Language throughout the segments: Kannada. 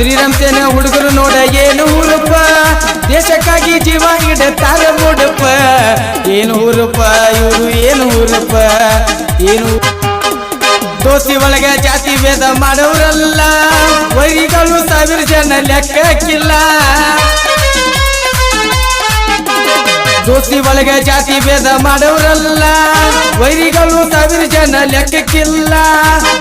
ಶ್ರೀರಾಮ್ ಸೇನೆ ಹುಡುಗರು ನೋಡ ಏನು ಊರಪ್ಪ, ದೇಶಕ್ಕಾಗಿ ಜೀವ ಇಡುತ್ತಾರ ಮುಡುಪ. ಏನು ಊರಪ್ಪ ಇವರು ಏನು ಊರಪ್ಪ, ಏನು ದೋಸ್ತಿ ಒಳಗೆ ಜಾತಿ ಭೇದ ಮಾಡೋರಲ್ಲ, ವೈರಿಗಳು 1000 ಜನ ಲೆಕ್ಕಕ್ಕಿಲ್ಲ. ದೋಸ್ತಿ ಒಳಗೆ ಜಾತಿ ಭೇದ ಮಾಡೋರಲ್ಲ, ವೈರಿಗಳು 1000 ಜನ ಲೆಕ್ಕಕ್ಕಿಲ್ಲ.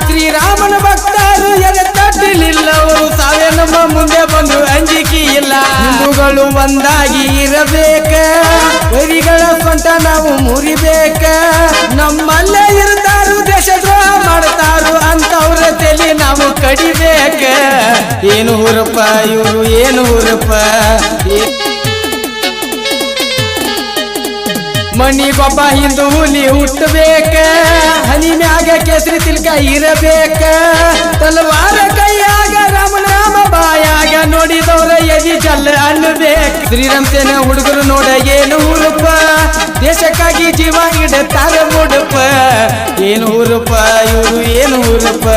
ಶ್ರೀರಾಮನ ಭಕ್ತರು ಎದೆ ತಟ್ಟಲಿಲ್ಲ, ಅವರು ಸಾವೇ ನಮ್ಮ ಮುಂದೆ ಬಂದು ಅಂಜಿಕೆ ಇಲ್ಲ. ಹಿಂದೂಗಳು ಒಂದಾಗಿ ಇರಬೇಕ, ವೈರಿಗಳ ಸ್ವಂತ ನಾವು ಮುರಿಬೇಕ. ನಮ್ಮಲ್ಲೇ ಇರ್ತಾರು ದೇಶದ್ರೋಹ ಮಾಡ್ತಾರು ಅಂತವ್ರ ತಲೆ ನಾವು ಕಡಿಬೇಕ. ಏನು ಊರಪ್ಪ ಇವರು ಏನು ಊರಪ್ಪ, ಮಣ್ಣಿಗೊಬ್ಬ ಹಿಂದೂ ಹುಲಿ ಹುಟ್ಟಬೇಕ, ಹನಿ ಮ್ಯಾಗ ಕೇಸರಿ ತಿಲ್ಕ ಇರಬೇಕ. ತಲವಾರ ಕೈಯಾಗ ರಾಮ ಬಾಯಾಗ ನೋಡಿದವ್ರ ಎದಿ ಜಲ್ ಅನ್ನಬೇಕ. ಶ್ರೀರಾಮ್ ಸೇನೆ ಹುಡುಗರು ನೋಡ ಏನು ಊರಪ್ಪ, ದೇಶಕ್ಕಾಗಿ ಜೀವ ಇಡುತ್ತಾರ ಮುಡುಪ. ಏನು ಊರಪ್ಪ ಇವರು ಏನು ಊರಪ್ಪ,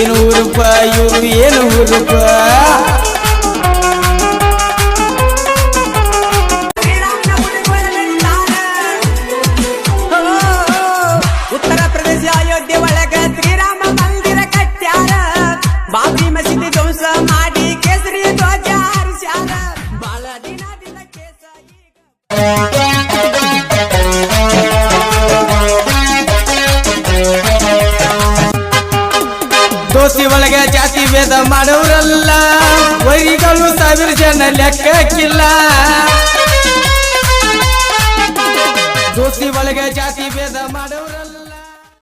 ಏನು ಊರಪ್ಪ ಇವರು ಏನು ಊರಪ್ಪ. ದೋಸ್ತಿ ಒಳಗೆ ಜಾತಿ ಭೇದ ಮಾಡೋರಲ್ಲ, ವೈರಿಗಳು 1000 ಜನ ಲೆಕ್ಕಕ್ಕಿಲ್ಲ. ದೋಸ್ತಿ ಒಳಗೆ ಜಾತಿ ಭೇದ ಮಾಡೋ